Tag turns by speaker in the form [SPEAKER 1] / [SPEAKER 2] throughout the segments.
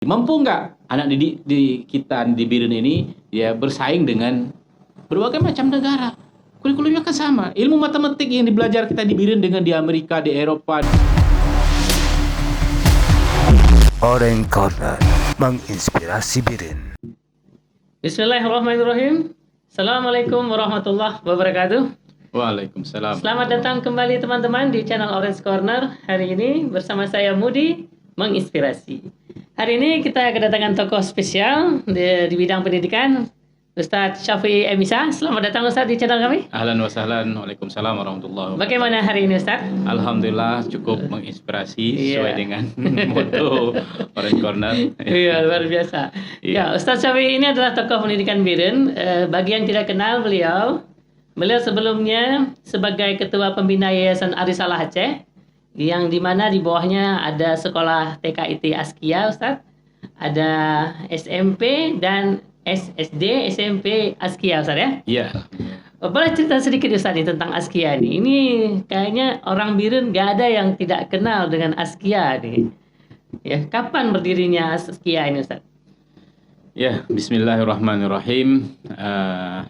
[SPEAKER 1] Mampu nggak anak didik di kita di Biren ini ya bersaing dengan berbagai macam negara? Kurikulumnya kan sama. Ilmu matematik yang dibelajar kita di Biren dengan di Amerika, di Eropa.
[SPEAKER 2] Orange Corner menginspirasi Biren.
[SPEAKER 3] Bismillahirrahmanirrahim. Assalamualaikum warahmatullahi wabarakatuh.
[SPEAKER 1] Waalaikumsalam.
[SPEAKER 3] Selamat datang kembali teman-teman di channel Orange Corner. Hari ini bersama saya Mudi menginspirasi. Hari ini kita kedatangan tokoh spesial di bidang pendidikan, Ustadz Syafi'i Emisa. Selamat datang Ustadz di channel kami.
[SPEAKER 1] Ahlan wa sahlan. Waalaikumsalam warahmatullahi wabarakatuh.
[SPEAKER 3] Bagaimana hari ini Ustadz?
[SPEAKER 1] Alhamdulillah cukup menginspirasi sesuai dengan moto Orange Corner.
[SPEAKER 3] Iya, luar biasa. Ya, Ustadz Syafi'i ini adalah tokoh pendidikan Biren. Bagi yang tidak kenal beliau sebelumnya sebagai ketua pembina Yayasan Arisalah Aceh, yang dimana di bawahnya ada sekolah TKIT Askia, Ustadz, ada SMP dan SD SMP Askia, Ustadz ya?
[SPEAKER 1] Iya.
[SPEAKER 3] Boleh cerita sedikit Ustadz tentang Askia nih? Ini kayaknya orang Biren gak ada yang tidak kenal dengan Askia nih. Ya, kapan berdirinya Askia ini Ustadz?
[SPEAKER 1] Ya, bismillahirrahmanirrahim.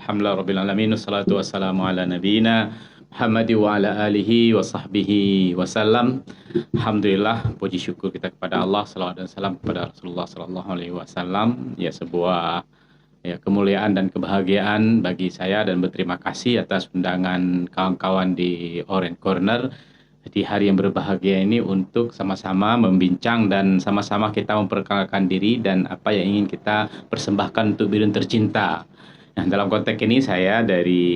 [SPEAKER 1] Alhamdulillah rabbil alamin, wassalatu wassalamu ala nabiyina Muhammad wa ala alihi wa sahbihi wasallam. Alhamdulillah, puji syukur kita kepada Allah, salawat dan salam kepada Rasulullah sallallahu alaihi wasallam. Ya, sebuah kemuliaan dan kebahagiaan bagi saya dan berterima kasih atas undangan kawan-kawan di Orange Corner di hari yang berbahagia ini untuk sama-sama membincang dan sama-sama kita memperkenalkan diri dan apa yang ingin kita persembahkan untuk Biren tercinta. Nah, dalam konteks ini saya dari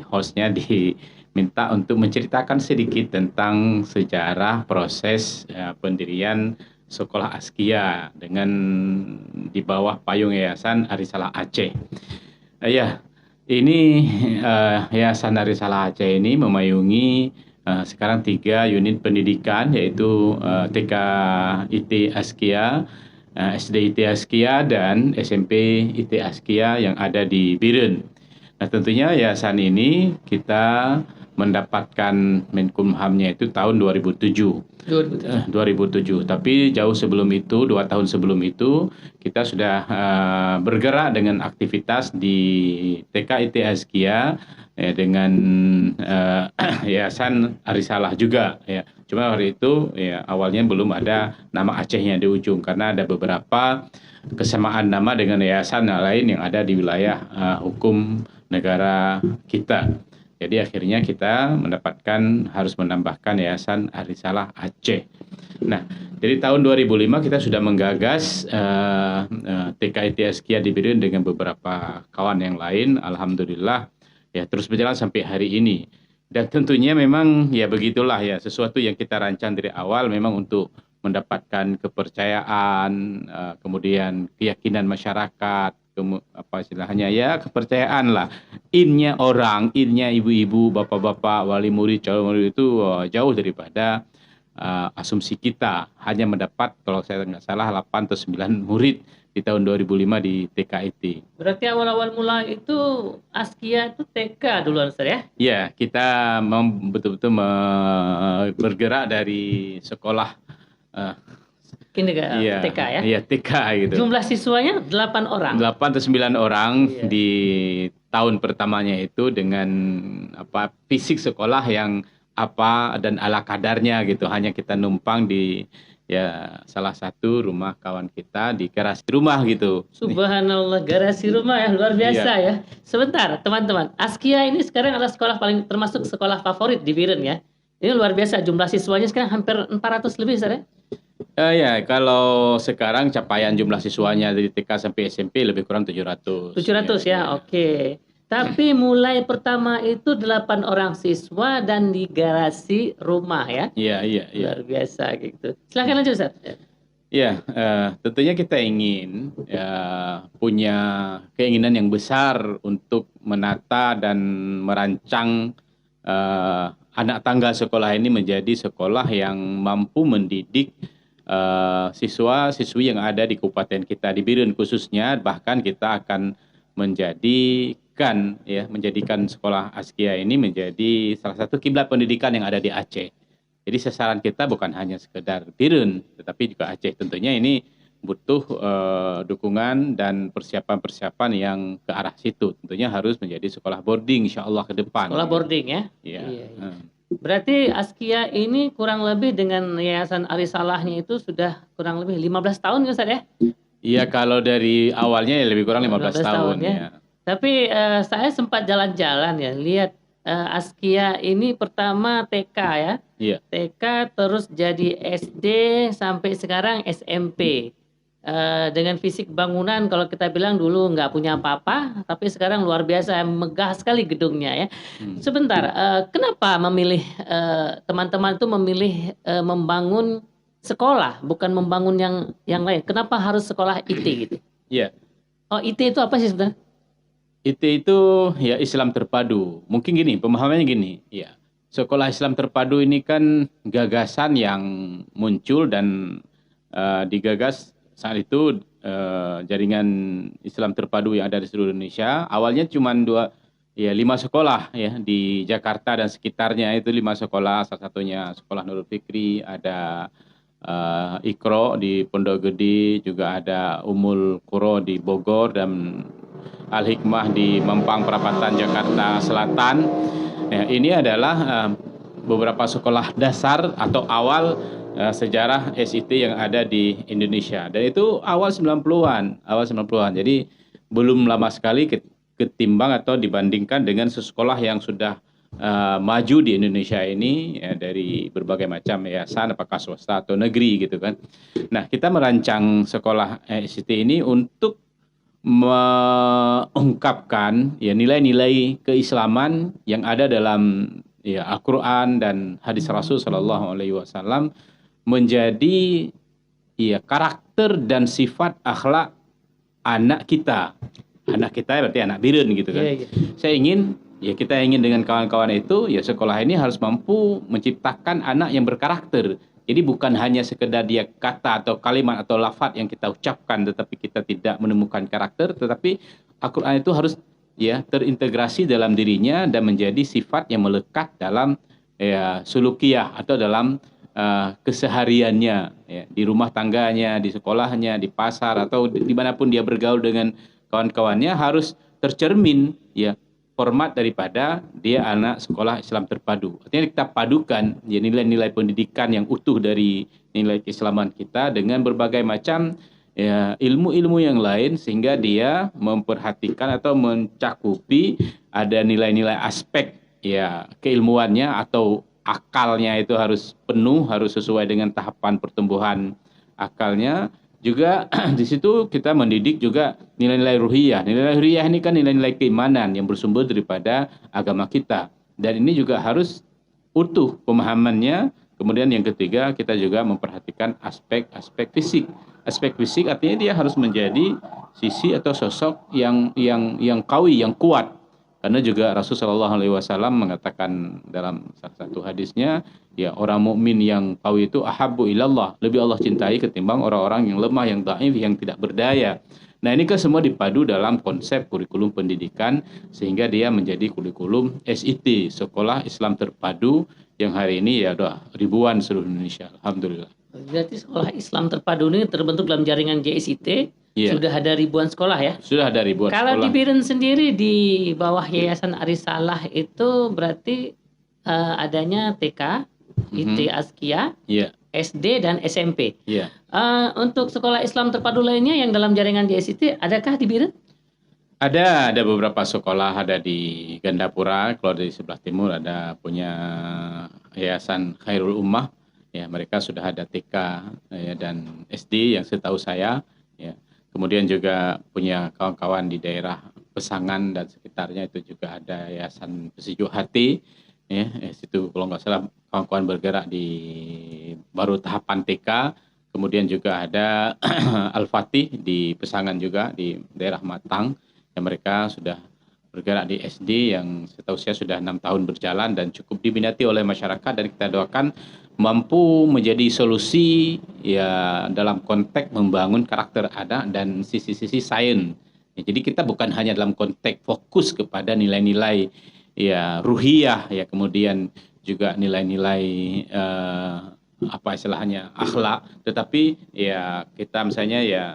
[SPEAKER 1] hostnya diminta untuk menceritakan sedikit tentang sejarah proses pendirian Sekolah Askia dengan di bawah payung Yayasan Arisalah Aceh. Ini Yayasan Arisalah Aceh ini memayungi sekarang 3 unit pendidikan, yaitu TK-IT Askia, SD IT Askia, dan SMP IT Askia yang ada di Biren. Nah, tentunya yayasan ini kita mendapatkan Menkumhamnya itu tahun 2007. Tapi jauh sebelum itu, 2 tahun sebelum itu, kita sudah bergerak dengan aktivitas di TK-IT Askia dengan Yayasan Arisalah juga ya. Cuma hari itu ya awalnya belum ada nama Acehnya di ujung karena ada beberapa kesamaan nama dengan yayasan lain yang ada di wilayah hukum negara kita. Jadi akhirnya kita harus menambahkan Yayasan Arisalah Aceh. Nah, dari tahun 2005 kita sudah menggagas TKIT Askia di Biren dengan beberapa kawan yang lain. Alhamdulillah ya terus berjalan sampai hari ini. Dan tentunya memang ya begitulah ya, sesuatu yang kita rancang dari awal memang untuk mendapatkan kepercayaan, kemudian keyakinan masyarakat, istilahnya ya kepercayaan lah. Innya orang, innya ibu-ibu, bapak-bapak, wali murid, calon murid itu jauh daripada asumsi kita. Hanya mendapat kalau saya nggak salah 8 atau 9 murid di tahun 2005 di TKIT.
[SPEAKER 3] Berarti awal-awal mula itu Askia itu TK duluan Ustaz ya?
[SPEAKER 1] Ya, kita betul-betul bergerak dari sekolah
[SPEAKER 3] TK ya?
[SPEAKER 1] Iya, TK gitu.
[SPEAKER 3] Jumlah siswanya 8 orang?
[SPEAKER 1] 8 atau 9 orang di tahun pertamanya itu dengan fisik sekolah yang dan ala kadarnya gitu. Hanya kita numpang di salah satu rumah kawan kita di garasi rumah gitu.
[SPEAKER 3] Subhanallah, garasi rumah ya, luar biasa ya. Sebentar teman-teman, Askia ini sekarang adalah sekolah termasuk sekolah favorit di Biren ya. Ini luar biasa, jumlah siswanya sekarang hampir 400 lebih Ustaz ya?
[SPEAKER 1] Kalau sekarang capaian jumlah siswanya dari TK sampai SMP lebih kurang 700.
[SPEAKER 3] 700 ya. Oke. Tapi mulai pertama itu 8 orang siswa dan di garasi rumah ya.
[SPEAKER 1] Iya.
[SPEAKER 3] Luar biasa gitu. Silakan lanjut Ustaz.
[SPEAKER 1] Ya, tentunya kita ingin punya keinginan yang besar untuk menata dan merancang anak tangga sekolah ini menjadi sekolah yang mampu mendidik siswa-siswi yang ada di kabupaten kita di Biren khususnya. Bahkan kita akan menjadikan sekolah Askia ini menjadi salah satu kiblat pendidikan yang ada di Aceh. Jadi sasaran kita bukan hanya sekedar Biren, tetapi juga Aceh. Tentunya ini butuh dukungan dan persiapan-persiapan yang ke arah situ. Tentunya harus menjadi sekolah boarding insya Allah ke depan.
[SPEAKER 3] Sekolah boarding ya.
[SPEAKER 1] Iya.
[SPEAKER 3] Iya, iya. Berarti Askia ini kurang lebih dengan Yayasan Arisalahnya itu sudah kurang lebih 15 tahun ya Ustaz ya?
[SPEAKER 1] Iya, kalau dari awalnya ya lebih kurang 15 tahun
[SPEAKER 3] ya.
[SPEAKER 1] ya.
[SPEAKER 3] Tapi saya sempat jalan-jalan ya, lihat Askia ini pertama TK ya.
[SPEAKER 1] Iya.
[SPEAKER 3] TK terus jadi SD sampai sekarang SMP. Dengan fisik bangunan kalau kita bilang dulu nggak punya apa-apa, tapi sekarang luar biasa megah sekali gedungnya ya. Sebentar, kenapa memilih teman-teman itu memilih membangun sekolah bukan membangun yang lain? Kenapa harus sekolah IT gitu?
[SPEAKER 1] Iya.
[SPEAKER 3] Oh, IT itu apa sih sebenarnya?
[SPEAKER 1] IT itu ya Islam terpadu. Mungkin gini, pemahamannya gini, ya. Sekolah Islam terpadu ini kan gagasan yang muncul dan digagas saat itu jaringan Islam terpadu yang ada di seluruh Indonesia. Awalnya cuma 5 sekolah ya di Jakarta dan sekitarnya, itu 5 sekolah. Salah satunya Sekolah Nurul Fikri, ada Ikro di Pondok Gede, juga ada Umul Quro di Bogor, dan Al Hikmah di Mampang Perapatan Jakarta Selatan. Ya, ini adalah beberapa sekolah dasar atau awal sejarah SIT yang ada di Indonesia. Dan itu awal 90-an. Jadi belum lama sekali ketimbang atau dibandingkan dengan sekolah yang sudah maju di Indonesia ini ya, dari berbagai macam yayasan, apakah swasta atau negeri gitu kan. Nah, kita merancang sekolah SIT ini untuk mengungkapkan ya nilai-nilai keislaman yang ada dalam ya Al-Qur'an dan hadis Rasul sallallahu alaihi wasallam menjadi ya karakter dan sifat akhlak anak kita. Anak kita berarti anak biren gitu kan. Kita ingin dengan kawan-kawan itu ya sekolah ini harus mampu menciptakan anak yang berkarakter. Jadi bukan hanya sekedar dia kata atau kalimat atau lafaz yang kita ucapkan, tetapi kita tidak menemukan karakter, tetapi Al-Quran itu harus ya terintegrasi dalam dirinya dan menjadi sifat yang melekat dalam ya sulukiyah atau dalam kesehariannya ya, di rumah tangganya, di sekolahnya, di pasar atau dimanapun dia bergaul dengan kawan-kawannya harus tercermin ya format daripada dia anak sekolah Islam terpadu. Artinya kita padukan ya nilai-nilai pendidikan yang utuh dari nilai keislaman kita dengan berbagai macam ya ilmu-ilmu yang lain sehingga dia memperhatikan atau mencakupi ada nilai-nilai aspek ya keilmuannya atau akalnya itu harus penuh, harus sesuai dengan tahapan pertumbuhan akalnya. Juga di situ kita mendidik juga nilai-nilai ruhiyah. Nilai-nilai ruhiyah ini kan nilai-nilai keimanan yang bersumber daripada agama kita. Dan ini juga harus utuh pemahamannya. Kemudian yang ketiga, kita juga memperhatikan aspek fisik. Aspek fisik artinya dia harus menjadi sisi atau sosok yang qawi, yang kuat. Karena juga Rasulullah SAW mengatakan dalam salah satu hadisnya, ya orang mukmin yang qawi itu ahabbu ilallah, lebih Allah cintai ketimbang orang-orang yang lemah, yang dhaif, yang tidak berdaya. Nah, ini kan semua dipadu dalam konsep kurikulum pendidikan sehingga dia menjadi kurikulum SIT, Sekolah Islam Terpadu, yang hari ini ya udah ribuan seluruh Indonesia. Alhamdulillah.
[SPEAKER 3] Berarti Sekolah Islam Terpadu ini terbentuk dalam jaringan JSIT. Yeah. Sudah ada ribuan sekolah ya? Sudah ada ribuan sekolah. Kalau di Biren sendiri di bawah Yayasan Arisalah itu berarti adanya TK, IT Askia, SD dan SMP. Untuk sekolah Islam terpadu lainnya yang dalam jaringan JSIT, adakah di Biren?
[SPEAKER 1] Ada beberapa sekolah, ada di Gandapura, kalau di sebelah timur ada punya Yayasan Khairul Ummah. Ya, mereka sudah ada TK ya, dan SD yang setahu saya. Ya. Kemudian juga punya kawan-kawan di daerah Pesangan dan sekitarnya itu juga ada Yayasan Pesejuk Hati. Ya, situ kalau nggak salah kawan-kawan bergerak di baru tahapan TK. Kemudian juga ada Al-Fatih di Pesangan juga di daerah Matang. Yang mereka sudah bergerak di SD yang setahu saya sudah 6 tahun berjalan dan cukup diminati oleh masyarakat, dan kita doakan mampu menjadi solusi ya dalam konteks membangun karakter anak dan sisi-sisi sains. Ya, jadi kita bukan hanya dalam konteks fokus kepada nilai-nilai ya ruhiyah ya, kemudian juga nilai-nilai apa istilahnya akhlak, tetapi ya kita misalnya ya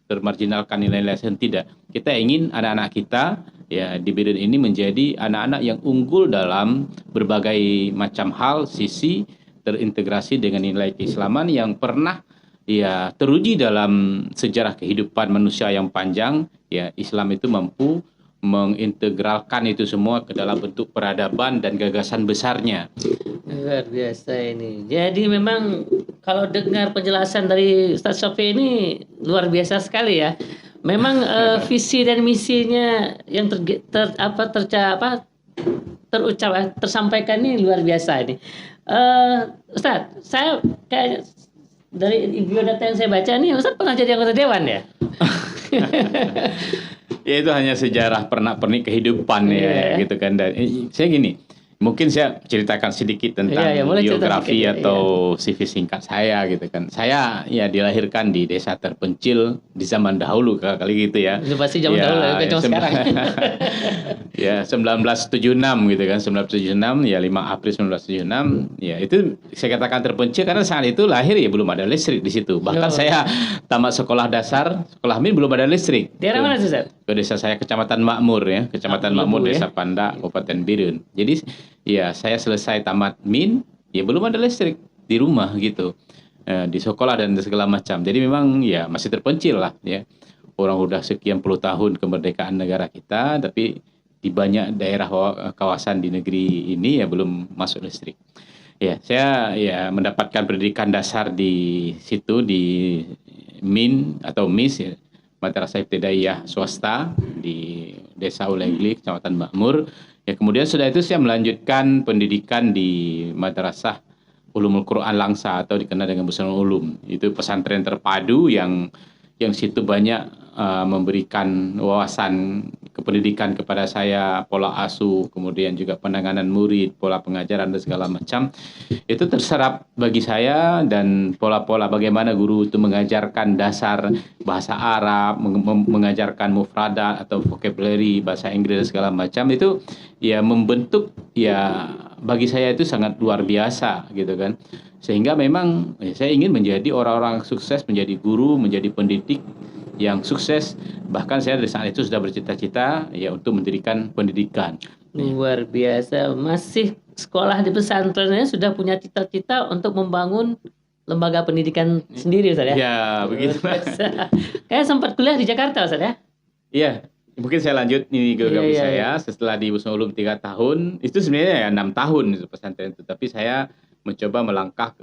[SPEAKER 1] termarginalkan nilai-nilai tidak. Kita ingin anak-anak kita ya di Biren ini menjadi anak-anak yang unggul dalam berbagai macam hal, sisi terintegrasi dengan nilai keislaman yang pernah ya teruji dalam sejarah kehidupan manusia yang panjang. Ya, Islam itu mampu mengintegralkan itu semua ke dalam bentuk peradaban dan gagasan besarnya.
[SPEAKER 3] Luar biasa ini. Jadi memang kalau dengar penjelasan dari Ustaz Sofi ini luar biasa sekali ya. Memang visi dan misinya yang tersampaikan ini luar biasa ini. Ustaz, saya kayak dari biodata yang saya baca nih, Ustaz pernah jadi anggota dewan ya?
[SPEAKER 1] Ya itu hanya sejarah pernak-pernik kehidupan ya gitu kan. Dan saya gini, mungkin saya ceritakan sedikit tentang biografi atau CV singkat saya gitu kan. Saya ya dilahirkan di desa terpencil di zaman dahulu kali gitu ya.
[SPEAKER 3] Itu pasti zaman dahulu ya, bukan sekarang.
[SPEAKER 1] Ya 1976 gitu kan, 1976 ya 5 April 1976 ya itu saya katakan terpencil karena saat itu lahir ya belum ada listrik di situ. Bahkan saya tamat sekolah dasar, sekolah min belum ada listrik.
[SPEAKER 3] Daerah mana sih, Ustaz?
[SPEAKER 1] Ke desa saya Kecamatan Makmur ya, Kecamatan Makmur Desa Panda, Kabupaten Biren. Jadi ya saya selesai tamat min ya belum ada listrik di rumah gitu. Di sekolah dan segala macam. Jadi memang ya masih terpencil lah ya. Orang udah sekian puluh tahun kemerdekaan negara kita tapi di banyak daerah kawasan di negeri ini ya belum masuk listrik. Ya, saya ya mendapatkan pendidikan dasar di situ di MIN atau MIS ya, Madrasah Ibtidaiyah swasta di Desa Ulegli, Kecamatan Makmur. Ya, kemudian sudah itu saya melanjutkan pendidikan di Madrasah Ulumul Quran Langsa atau dikenal dengan Busranul Ulum. Itu pesantren terpadu yang situ banyak memberikan wawasan kependidikan kepada saya, pola asuh, kemudian juga penanganan murid, pola pengajaran dan segala macam. Itu terserap bagi saya dan pola-pola bagaimana guru itu mengajarkan dasar bahasa Arab, mengajarkan mufradat atau vocabulary bahasa Inggris dan segala macam itu ya membentuk ya bagi saya itu sangat luar biasa gitu kan. Sehingga memang saya ingin menjadi orang-orang sukses, menjadi guru, menjadi pendidik yang sukses. Bahkan saya dari saat itu sudah bercita-cita ya untuk mendirikan pendidikan.
[SPEAKER 3] Luar biasa, masih sekolah di pesantrennya sudah punya cita-cita untuk membangun lembaga pendidikan sendiri, Ustaz ya?
[SPEAKER 1] Ya, begitu.
[SPEAKER 3] Kayak sempat kuliah di Jakarta, Ustaz ya?
[SPEAKER 1] Iya, mungkin saya lanjut ini geografi saya. Setelah di Busranul Ulum 3 tahun, itu sebenarnya ya 6 tahun itu pesantren itu. Tapi saya mencoba melangkah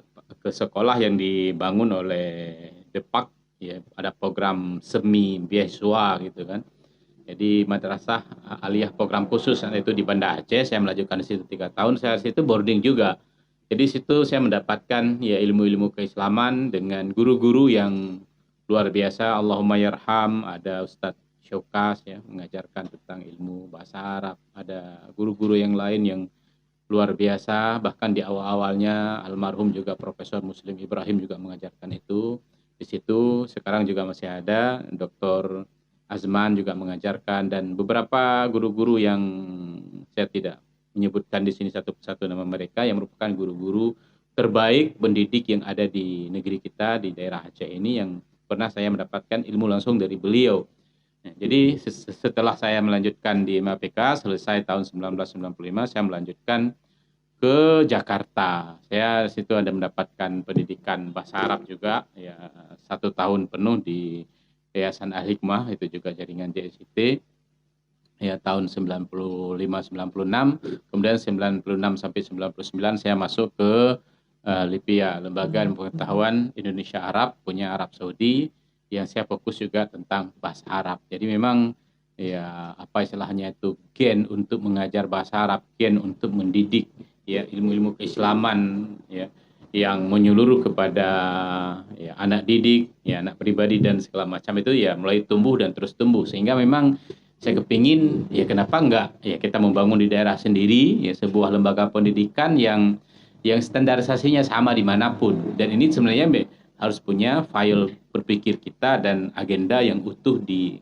[SPEAKER 1] ke sekolah yang dibangun oleh Depak. Ya, ada program semi beasiswa gitu kan. Jadi madrasah aliyah program khusus itu di Banda Aceh. Saya melanjutkan di situ 3 tahun. Saya di situ boarding juga. Jadi situ saya mendapatkan ya ilmu-ilmu keislaman dengan guru-guru yang luar biasa. Allahumma yarham, ada Ustadz Syaukas ya mengajarkan tentang ilmu bahasa Arab. Ada guru-guru yang lain yang luar biasa. Bahkan di awal-awalnya almarhum juga Profesor Muslim Ibrahim juga mengajarkan itu. Di situ sekarang juga masih ada Dr. Azman juga mengajarkan dan beberapa guru-guru yang saya tidak menyebutkan di sini satu persatu nama mereka yang merupakan guru-guru terbaik pendidik yang ada di negeri kita di daerah Aceh ini yang pernah saya mendapatkan ilmu langsung dari beliau. Nah, jadi setelah saya melanjutkan di MAPK selesai tahun 1995 saya melanjutkan ke Jakarta. Saya situ ada mendapatkan pendidikan bahasa Arab juga ya 1 tahun penuh di Yayasan Al-Hikmah, itu juga jaringan JSIT ya tahun 95 96. Kemudian 96 sampai 99 saya masuk ke LIPIA, Lembaga Pengetahuan Indonesia Arab, punya Arab Saudi yang saya fokus juga tentang bahasa Arab. Jadi memang ya apa istilahnya itu gen untuk mengajar bahasa Arab, gen untuk mendidik ya ilmu-ilmu keislaman ya yang menyeluruh kepada ya anak didik, ya anak pribadi dan segala macam itu ya mulai tumbuh dan terus tumbuh sehingga memang saya kepingin ya kenapa enggak ya kita membangun di daerah sendiri ya sebuah lembaga pendidikan yang standarisasinya sama dimanapun dan ini sebenarnya harus punya file berpikir kita dan agenda yang utuh di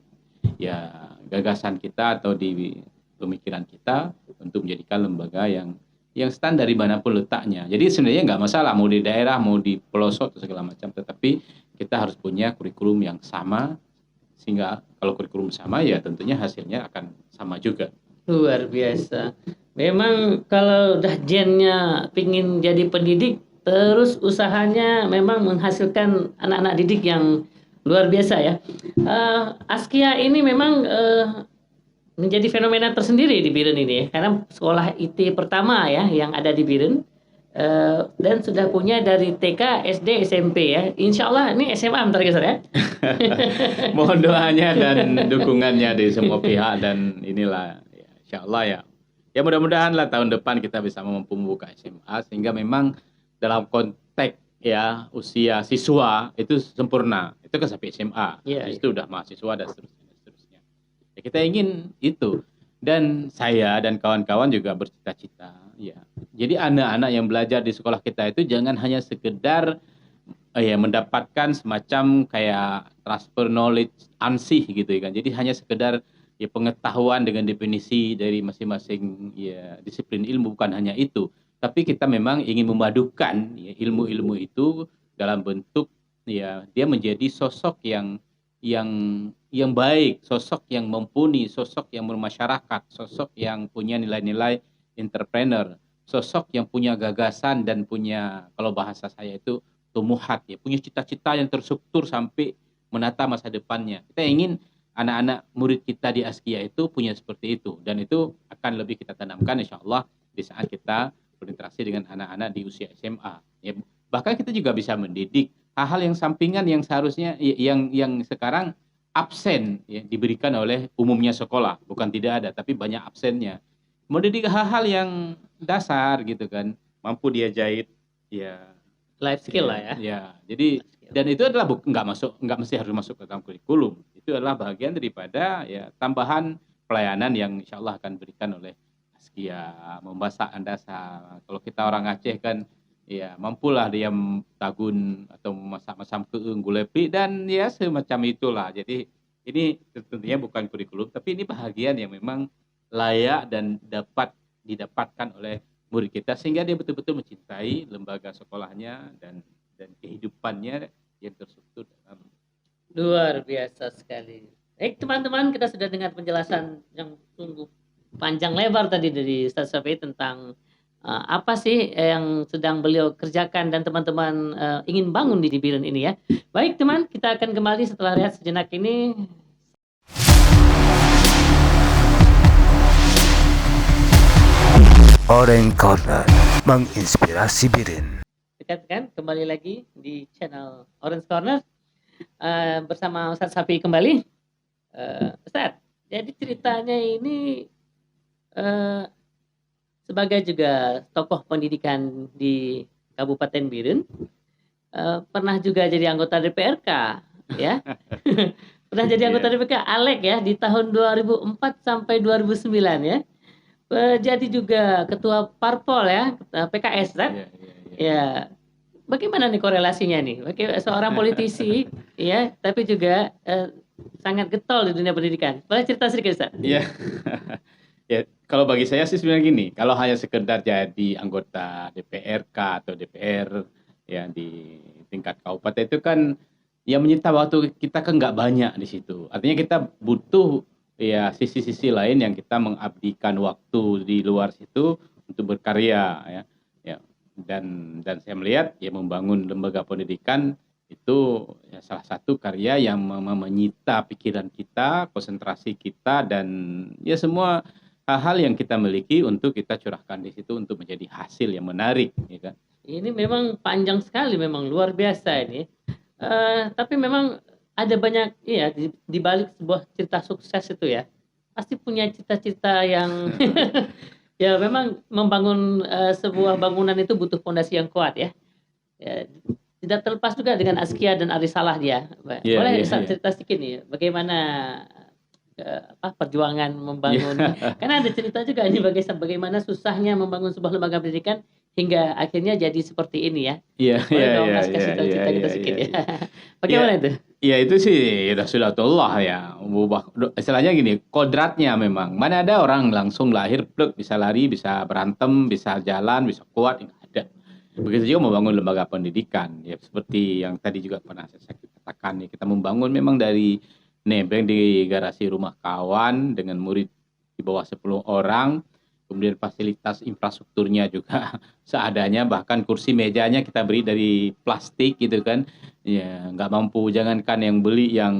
[SPEAKER 1] ya gagasan kita atau di pemikiran kita untuk menjadikan lembaga yang yang standar dimanapun letaknya. Jadi sebenarnya nggak masalah mau di daerah, mau di pelosok atau segala macam, tetapi kita harus punya kurikulum yang sama, sehingga kalau kurikulum sama ya tentunya hasilnya akan sama juga.
[SPEAKER 3] Luar biasa. Memang kalau udah gennya pingin jadi pendidik, terus usahanya memang menghasilkan anak-anak didik yang luar biasa ya. Askia ini memang menjadi fenomena tersendiri di Biren ini ya, karena sekolah IT pertama ya yang ada di Biren. Dan sudah punya dari TK, SD, SMP ya. Insya Allah ini SMA bentar lagi ya.
[SPEAKER 1] Mohon doanya dan dukungannya dari semua pihak, dan inilah ya, insya Allah ya. Ya mudah-mudahan lah tahun depan kita bisa mampu membuka SMA sehingga memang dalam konteks ya usia siswa itu sempurna. Itu kan sampai SMA.
[SPEAKER 3] Iya,
[SPEAKER 1] Itu udah mahasiswa dan seterusnya. Ya, kita ingin itu. Dan saya dan kawan-kawan juga bercita-cita ya. Jadi anak-anak yang belajar di sekolah kita itu jangan hanya sekedar ya mendapatkan semacam kayak transfer knowledge ansih gitu kan. Jadi hanya sekedar ya pengetahuan dengan definisi dari masing-masing ya disiplin ilmu, bukan hanya itu. Tapi kita memang ingin memadukan ya, ilmu-ilmu itu dalam bentuk ya dia menjadi sosok yang baik, sosok yang mumpuni, sosok yang bermasyarakat, sosok yang punya nilai-nilai entrepreneur, sosok yang punya gagasan dan punya, kalau bahasa saya itu tumuhat ya, punya cita-cita yang terstruktur sampai menata masa depannya. Kita ingin anak-anak murid kita di Askia itu punya seperti itu, dan itu akan lebih kita tanamkan insya Allah di saat kita berinteraksi dengan anak-anak di usia SMA. Ya, bahkan kita juga bisa mendidik hal-hal yang sampingan yang seharusnya yang sekarang absen ya, diberikan oleh umumnya sekolah, bukan tidak ada tapi banyak absennya. Mendidik hal-hal yang dasar gitu kan, mampu dia jahit ya
[SPEAKER 3] Life skill
[SPEAKER 1] ya,
[SPEAKER 3] lah ya.
[SPEAKER 1] ya. Jadi dan itu adalah nggak mesti harus masuk ke dalam kurikulum. Itu adalah bagian daripada ya tambahan pelayanan yang insya Allah akan diberikan oleh Askia, memasak dasar. Kalau kita orang Aceh kan ya mampulah dia tagun atau memasak macam keung gulepi dan ya semacam itulah. Jadi ini tentunya bukan kurikulum, tapi ini bahagian yang memang layak dan dapat didapatkan oleh murid kita sehingga dia betul-betul mencintai lembaga sekolahnya dan kehidupannya yang terstruktur dalam.
[SPEAKER 3] Luar biasa sekali. Baik teman-teman, kita sudah dengar penjelasan yang sungguh panjang lebar tadi dari Ustaz Syafi'i tentang apa sih yang sedang beliau kerjakan dan teman-teman ingin bangun di Biren ini ya. Baik teman, kita akan kembali setelah rehat sejenak ini.
[SPEAKER 2] Orange Corner menginspirasi Biren.
[SPEAKER 3] Kan kembali lagi di channel Orange Corner bersama Ustaz Syafi'i kembali. Ustaz, jadi ceritanya ini sebagai juga tokoh pendidikan di Kabupaten Biren, pernah juga jadi anggota DPRK, ya. Pernah jadi anggota DPRK Alek ya di tahun 2004 sampai 2009 ya. Jadi juga ketua Parpol ya, PKS kan? Ya. Bagaimana nih korelasinya nih? Seorang politisi ya, tapi juga sangat getol di dunia pendidikan. Boleh cerita sedikit, Ustaz?
[SPEAKER 1] Iya. Ya, kalau bagi saya sih sebenarnya gini, kalau hanya sekedar jadi anggota DPRK atau DPR ya di tingkat kabupaten itu kan ya menyita waktu kita kan nggak banyak di situ. Artinya kita butuh ya sisi-sisi lain yang kita mengabdikan waktu di luar situ untuk berkarya ya. Ya. Dan saya melihat ya membangun lembaga pendidikan itu ya salah satu karya yang menyita pikiran kita, konsentrasi kita dan ya semua hal-hal yang kita miliki untuk kita curahkan di situ untuk menjadi hasil yang menarik, ya kan?
[SPEAKER 3] Ini memang panjang sekali, memang luar biasa ini. Tapi memang ada banyak, iya di balik sebuah cerita sukses itu ya, pasti punya cita-cita yang ya memang membangun sebuah bangunan itu butuh fondasi yang kuat ya. Tidak terlepas juga dengan Askia dan Arisalah dia. Boleh cerita sedikit nih, bagaimana perjuangan membangun? Karena ada cerita juga ini bagaimana susahnya membangun sebuah lembaga pendidikan hingga akhirnya jadi seperti ini ya.
[SPEAKER 1] Iya.
[SPEAKER 3] Boleh dong kasih cerita kita sedikit ya. Bagaimana itu?
[SPEAKER 1] Ya itu sih udah sunatullah ya. Istilahnya gini, kodratnya memang. Mana ada orang langsung lahir plek bisa lari, bisa berantem, bisa jalan, bisa kuat, nggak ada. Begitu juga membangun lembaga pendidikan. Ya seperti yang tadi juga pernah saya katakan nih, kita membangun memang dari nebeng di garasi rumah kawan dengan murid di bawah 10 orang. Kemudian fasilitas infrastrukturnya juga seadanya, bahkan kursi mejanya kita beri dari plastik gitu kan. Ya, nggak mampu, jangankan yang beli yang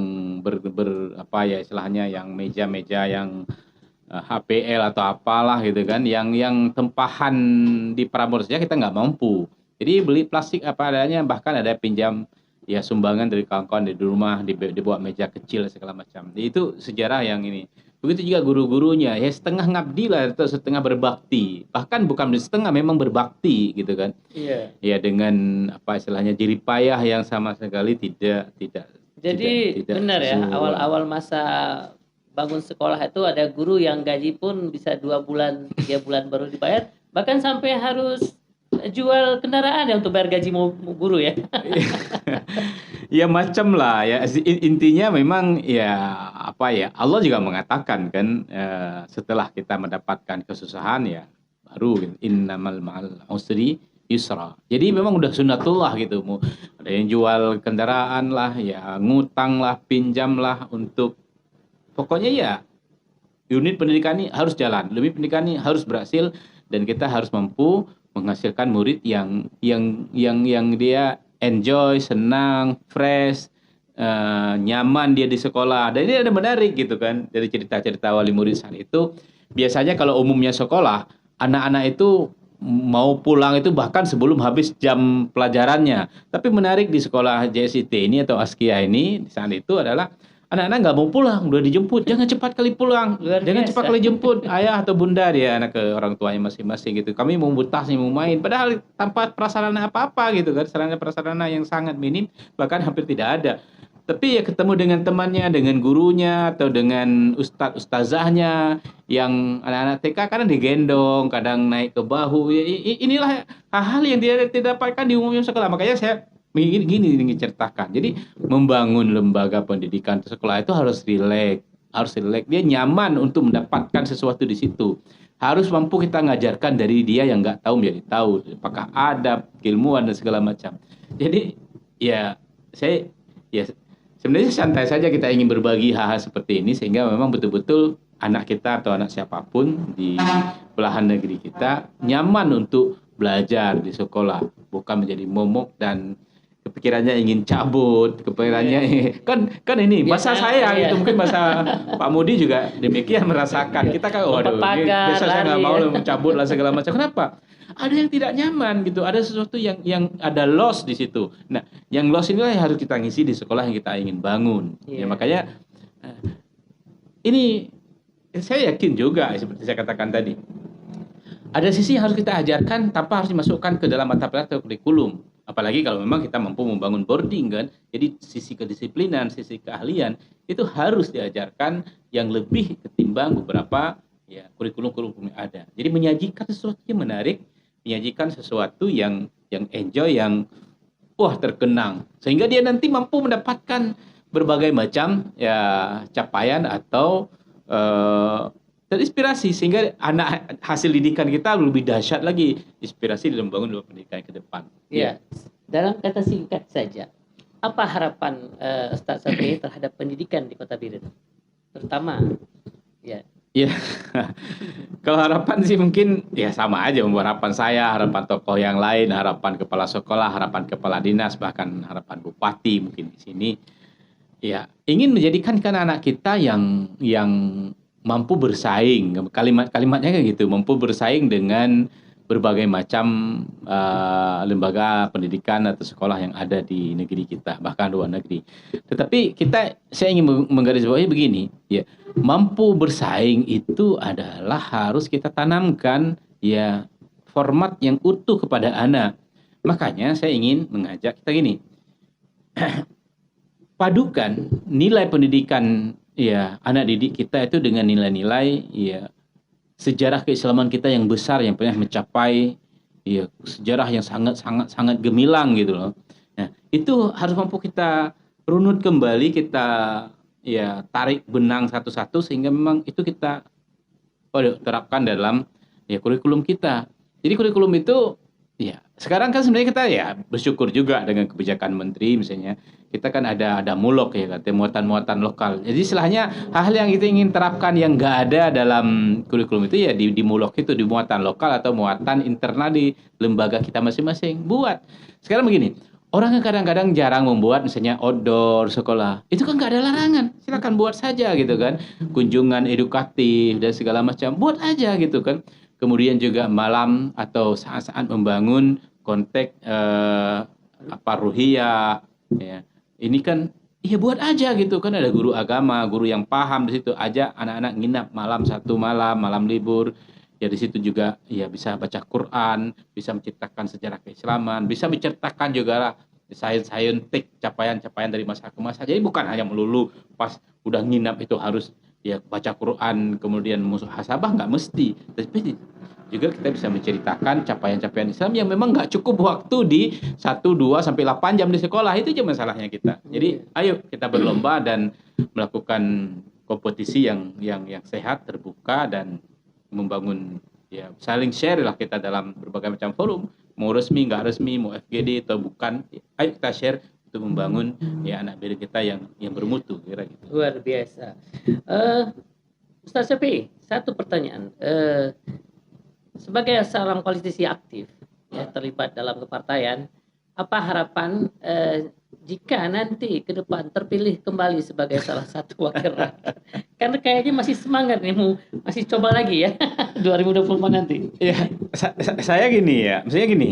[SPEAKER 1] apa ya istilahnya, yang meja-meja yang HPL atau apalah gitu kan, yang tempahan di Prambors saja kita nggak mampu. Jadi beli plastik apa adanya, bahkan ada pinjam ya sumbangan dari kawan-kawan di rumah, dibuat meja kecil segala macam. Itu sejarah yang ini. Begitu juga guru-gurunya, ya setengah ngabdi lah atau setengah berbakti. Bahkan bukan setengah, memang berbakti gitu kan.
[SPEAKER 3] Iya.
[SPEAKER 1] Ya dengan apa istilahnya jeripayah yang sama sekali tidak
[SPEAKER 3] Jadi
[SPEAKER 1] tidak
[SPEAKER 3] benar ya,
[SPEAKER 1] sesuai.
[SPEAKER 3] awal-awal masa bangun sekolah itu ada guru yang gaji pun bisa 2 bulan, 3 bulan baru dibayar. Bahkan sampai harus jual kendaraan ya untuk bayar gaji guru ya.
[SPEAKER 1] Ya macam lah ya, intinya memang ya apa ya, Allah juga mengatakan kan, setelah kita mendapatkan kesusahan ya baru gitu, innamal ma'al usri yusra. Jadi memang udah sunnatullah gitu, mau ada yang jual kendaraan lah ya, ngutang lah, pinjam lah, untuk pokoknya ya unit pendidikan ini harus jalan, lebih pendidikan ini harus berhasil, dan kita harus mampu menghasilkan murid yang dia enjoy, senang, fresh, nyaman dia di sekolah. Dan ini ada menarik gitu kan, dari cerita-cerita wali murid saat itu. Biasanya kalau umumnya sekolah, anak-anak itu mau pulang itu bahkan sebelum habis jam pelajarannya. Tapi menarik di sekolah JSIT ini atau Askia ini di saat itu adalah anak-anak nggak mau pulang, udah dijemput, jangan cepat kali pulang, jangan cepat kali jemput ayah atau bunda dia, anak ke orang tuanya masing-masing gitu. Kami mau butas nih, mau main, padahal tanpa prasarana apa-apa gitu kan, sarana prasarana yang sangat minim, bahkan hampir tidak ada. Tapi ya ketemu dengan temannya, dengan gurunya, atau dengan ustazahnya yang anak-anak TK kadang digendong, kadang naik ke bahu. Ya, inilah hal-hal yang tidak dapatkan di umumnya sekolah. Makanya saya gini ingin ceritakan. Jadi membangun lembaga pendidikan sekolah itu harus rileks, dia nyaman untuk mendapatkan sesuatu di situ. Harus mampu kita ngajarkan dari dia yang nggak tahu menjadi tahu, apakah adab, keilmuan dan segala macam. Jadi ya saya ya sebenarnya santai saja kita ingin berbagi hal-hal seperti ini, sehingga memang betul-betul anak kita atau anak siapapun di belahan negeri kita nyaman untuk belajar di sekolah, bukan menjadi momok dan kepikirannya ingin cabut, kepikirannya kan ini masa saya gitu, mungkin masa Pak Mudi juga demikian merasakan. Kita kan waduh, biasa saya nggak mau cabut lah segala macam. Kenapa? Ada yang tidak nyaman gitu, ada sesuatu yang ada loss di situ. Nah, yang loss inilah yang harus kita ngisi di sekolah yang kita ingin bangun. Ya makanya ini saya yakin juga seperti saya katakan tadi. Ada sisi yang harus kita ajarkan tanpa harus dimasukkan ke dalam mata pelajaran atau kurikulum. Apalagi kalau memang kita mampu membangun boarding kan. Jadi sisi kedisiplinan, sisi keahlian itu harus diajarkan yang lebih ketimbang beberapa ya kurikulum-kurikulum yang ada. Jadi menyajikan sesuatu yang menarik, menyajikan sesuatu yang enjoy, yang wah terkenang, sehingga dia nanti mampu mendapatkan berbagai macam ya capaian atau terinspirasi, sehingga anak hasil didikan kita lebih dahsyat lagi, inspirasi dalam membangun pendidikan ke depan.
[SPEAKER 3] Ya. Dalam kata singkat saja, apa harapan Ustaz Sabri terhadap pendidikan di Kota Biren? Terutama ya.
[SPEAKER 1] Ya. Kalau harapan sih mungkin ya sama aja, harapan saya, harapan tokoh yang lain, harapan kepala sekolah, harapan kepala dinas, bahkan harapan bupati mungkin di sini. Ya, ingin menjadikan anak kita yang mampu bersaing, kalimatnya kayak gitu, mampu bersaing dengan berbagai macam lembaga pendidikan atau sekolah yang ada di negeri kita, bahkan luar negeri. Tetapi saya ingin menggarisbawahi begini, ya, mampu bersaing itu adalah harus kita tanamkan ya format yang utuh kepada anak. Makanya saya ingin mengajak kita gini, padukan nilai pendidikan ya anak didik kita itu dengan nilai-nilai ya sejarah keislaman kita yang besar, yang pernah mencapai ya sejarah yang sangat gemilang gitu loh. Nah, itu harus mampu kita runut kembali, kita ya tarik benang satu-satu sehingga memang itu kita terapkan dalam ya kurikulum kita. Jadi kurikulum itu ya sekarang kan sebenarnya kita ya bersyukur juga dengan kebijakan menteri, misalnya kita kan ada mulok ya, katanya muatan-muatan lokal. Jadi istilahnya hal-hal yang kita ingin terapkan yang nggak ada dalam kurikulum itu ya di mulok itu, di muatan lokal atau muatan internal di lembaga kita masing-masing buat. Sekarang begini, orang yang kadang-kadang jarang membuat misalnya outdoor sekolah, itu kan nggak ada larangan, silakan buat saja gitu kan, kunjungan edukatif dan segala macam, buat aja gitu kan. Kemudian juga malam atau saat-saat membangun konteks ruhiyah, ya. Ini kan ya buat aja gitu kan, ada guru agama, guru yang paham di situ, aja anak-anak nginap malam, satu malam libur. Ya di situ juga ya bisa baca Quran, bisa menciptakan sejarah keislaman, bisa menceritakan juga lah saintik capaian-capaian dari masa ke masa. Jadi bukan hanya melulu pas udah nginap itu harus ya baca Quran kemudian muhasabah, nggak mesti. Tapi juga kita bisa menceritakan capaian-capaian Islam yang memang nggak cukup waktu di 1, 2 sampai 8 jam di sekolah. Itu aja masalahnya kita. Jadi ayo kita berlomba dan melakukan kompetisi yang sehat, terbuka, dan membangun ya saling share lah kita dalam berbagai macam forum, mau resmi nggak resmi, mau FGD atau bukan, ayo kita share untuk membangun ya anak biru kita yang bermutu, kira gitu.
[SPEAKER 3] Luar biasa. Ustaz Syafi'i, satu pertanyaan. Sebagai seorang politisi aktif ya, terlibat dalam kepartaian, apa harapan jika nanti ke depan terpilih kembali sebagai salah satu wakil rakyat? Karena kayaknya masih semangat nih, masih coba lagi ya 2024 nanti.
[SPEAKER 1] Ya, saya gini ya, maksudnya gini,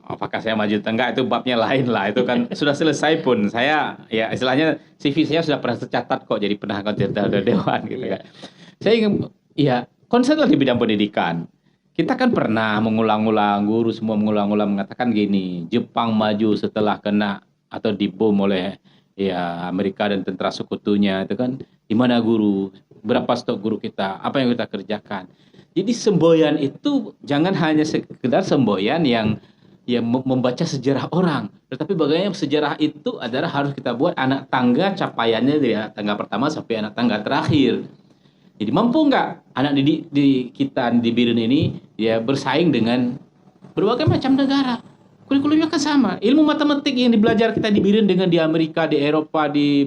[SPEAKER 1] apakah saya maju atau enggak itu babnya lain lah, itu kan sudah selesai pun. Saya ya istilahnya CV saya sudah pernah tercatat kok, jadi pernah anggota dewan gitu kan. Saya ingin ya concern lah di bidang pendidikan. Kita kan pernah mengulang-ulang, guru semua mengulang-ulang mengatakan gini, Jepang maju setelah kena atau dibom oleh ya Amerika dan tentara sekutunya, itu kan di mana guru, berapa stok guru kita, apa yang kita kerjakan. Jadi semboyan itu jangan hanya sekedar semboyan yang membaca sejarah orang, tetapi bagaimana sejarah itu adalah harus kita buat anak tangga capaiannya dari anak tangga pertama sampai anak tangga terakhir. Jadi mampu nggak anak didik di kita di BIRN ini ya bersaing dengan berbagai macam negara. Kurikulumnya kan sama. Ilmu matematik yang belajar kita di BIRN dengan di Amerika, di Eropa, di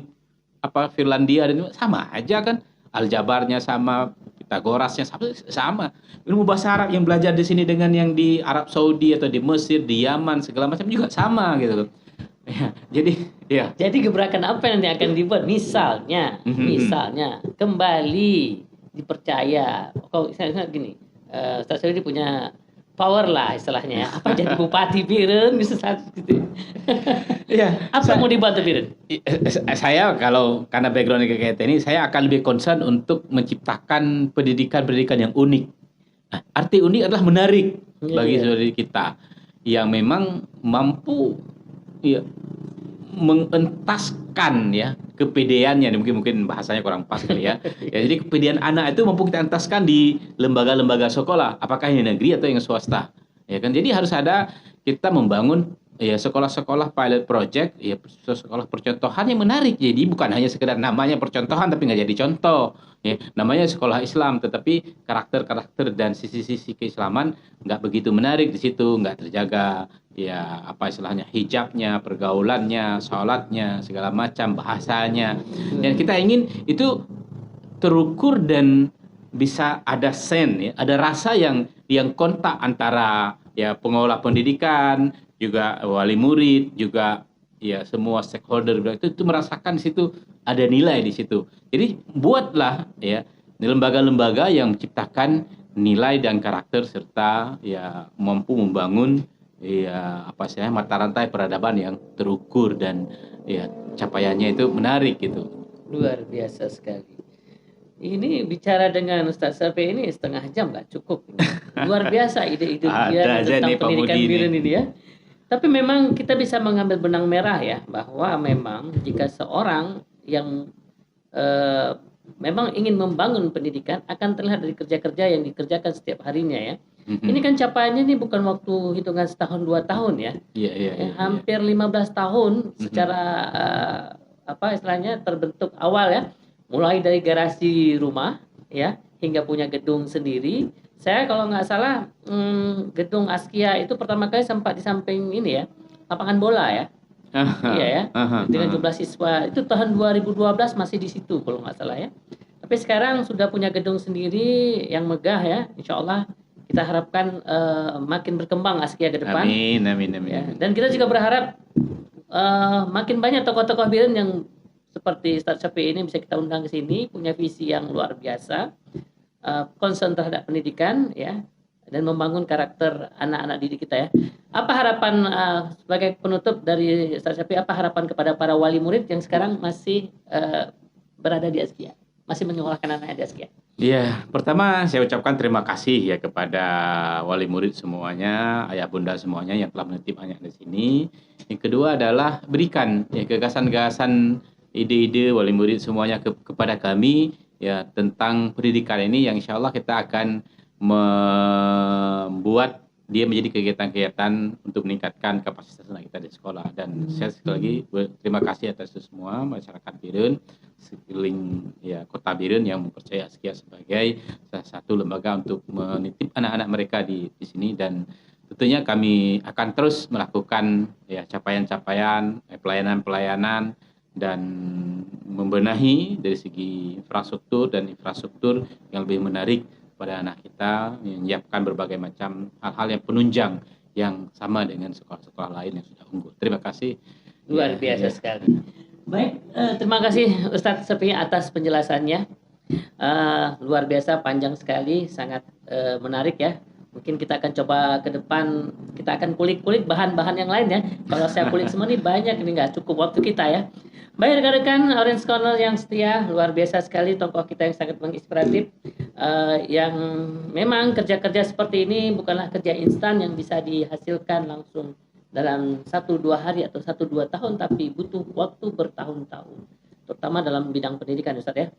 [SPEAKER 1] Finlandia dan sama aja kan. Aljabarnya sama, Pitagorasnya sama. Ilmu bahasa Arab yang belajar di sini dengan yang di Arab Saudi atau di Mesir, di Yaman segala macam juga sama gitu. Ya, jadi
[SPEAKER 3] gebrakan apa yang nanti akan dibuat? Misalnya kembali dipercaya. Kalau saya gini, Ustaz Syafi'i punya power lah istilahnya. Apa jadi bupati BIRN bisa saat gitu.
[SPEAKER 1] Iya.
[SPEAKER 3] Apa mau dibuat BIRN?
[SPEAKER 1] Saya kalau karena background kayak ini, saya akan lebih concern untuk menciptakan pendidikan yang unik. Nah, arti unik adalah menarik bagi saudara kita yang memang mampu ya mengentaskan ya kepedeannya, mungkin bahasanya kurang pas kali ya. Ya jadi kepedean anak itu mampu kita entaskan di lembaga-lembaga sekolah, apakah yang negeri atau yang swasta. Ya kan, jadi harus ada kita membangun ya sekolah-sekolah pilot project, ya sekolah percontohan yang menarik. Jadi bukan hanya sekedar namanya percontohan tapi nggak jadi contoh. Ya, namanya sekolah Islam, tetapi karakter-karakter dan sisi-sisi keislaman nggak begitu menarik di situ, nggak terjaga. Ya apa istilahnya, hijabnya, pergaulannya, sholatnya, segala macam, bahasanya. Dan kita ingin itu terukur dan bisa ada sen, ya, ada rasa yang kontak antara ya pengelola pendidikan, juga wali murid, juga ya semua stakeholder itu merasakan di situ ada nilai di situ. Jadi buatlah ya lembaga-lembaga yang menciptakan nilai dan karakter serta ya mampu membangun ya apa istilahnya mata rantai peradaban yang terukur dan ya capaiannya itu menarik gitu.
[SPEAKER 3] Luar biasa sekali. Ini bicara dengan Ustaz Syafi'i ini setengah jam nggak cukup. Luar biasa ide-ide dia tentang pendidikan BIRN ini ya. Tapi memang kita bisa mengambil benang merah ya, bahwa memang jika seorang yang memang ingin membangun pendidikan akan terlihat dari kerja-kerja yang dikerjakan setiap harinya ya. Ini kan capaiannya ini bukan waktu hitungan setahun 2 tahun ya.
[SPEAKER 1] Iya.
[SPEAKER 3] Hampir 15 tahun secara apa istilahnya terbentuk awal ya, mulai dari garasi rumah ya hingga punya gedung sendiri. Saya kalau nggak salah gedung Askia itu pertama kali sempat di samping ini ya lapangan bola ya. Iya ya, dengan jumlah siswa itu tahun 2012 masih di situ kalau nggak salah ya. Tapi sekarang sudah punya gedung sendiri yang megah ya, insya Allah kita harapkan makin berkembang Askia ke depan.
[SPEAKER 1] Amin, amin, amin.
[SPEAKER 3] Ya, dan kita juga berharap makin banyak tokoh-tokoh Biren yang seperti Ustadz Syafi'i ini bisa kita undang ke sini, punya visi yang luar biasa, concern terhadap pendidikan ya, dan membangun karakter anak-anak didik kita ya. Apa harapan sebagai penutup dari Ustadz Syafi'i, apa harapan kepada para wali murid yang sekarang masih berada di Askia, masih menyekolahkan anak-anak di Askia?
[SPEAKER 1] Iya, pertama saya ucapkan terima kasih ya kepada wali murid semuanya, ayah bunda semuanya yang telah menitip anak di sini. Yang kedua adalah berikan ya gagasan-gagasan, ide-ide wali murid semuanya kepada kami ya tentang pendidikan ini yang insya Allah kita akan membuat dia menjadi kegiatan-kegiatan untuk meningkatkan kapasitas anak kita di sekolah. Dan saya sekali lagi terima kasih atas semua masyarakat Biren, sekeliling ya kota Biren yang mempercayai Askia sebagai salah satu lembaga untuk menitip anak-anak mereka di sini. Dan tentunya kami akan terus melakukan ya capaian-capaian, pelayanan-pelayanan dan membenahi dari segi infrastruktur yang lebih menarik pada anak kita, menyiapkan berbagai macam hal-hal yang penunjang yang sama dengan sekolah-sekolah lain yang sudah unggul. Terima kasih.
[SPEAKER 3] Luar biasa sekali. Baik, terima kasih Ustadz Syafi'i atas penjelasannya. Luar biasa, panjang sekali, sangat menarik ya. Mungkin kita akan coba ke depan, kita akan kulik-kulik bahan-bahan yang lain ya. Kalau saya kulik semua ini banyak, ini nggak cukup waktu kita ya. Baik rekan-rekan Orange Corner yang setia, luar biasa sekali tokoh kita yang sangat menginspiratif. Yang memang kerja-kerja seperti ini bukanlah kerja instan yang bisa dihasilkan langsung dalam 1-2 hari atau 1-2 tahun, tapi butuh waktu bertahun-tahun, terutama dalam bidang pendidikan Ustaz ya.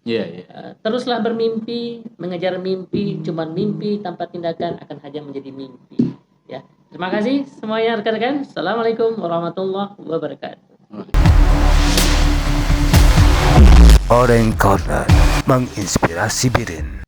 [SPEAKER 3] Teruslah bermimpi, mengejar mimpi, cuman mimpi tanpa tindakan akan hanya menjadi mimpi ya. Terima kasih semuanya rekan-rekan. Assalamualaikum warahmatullahi wabarakatuh.
[SPEAKER 2] Orange Corner menginspirasi Biren.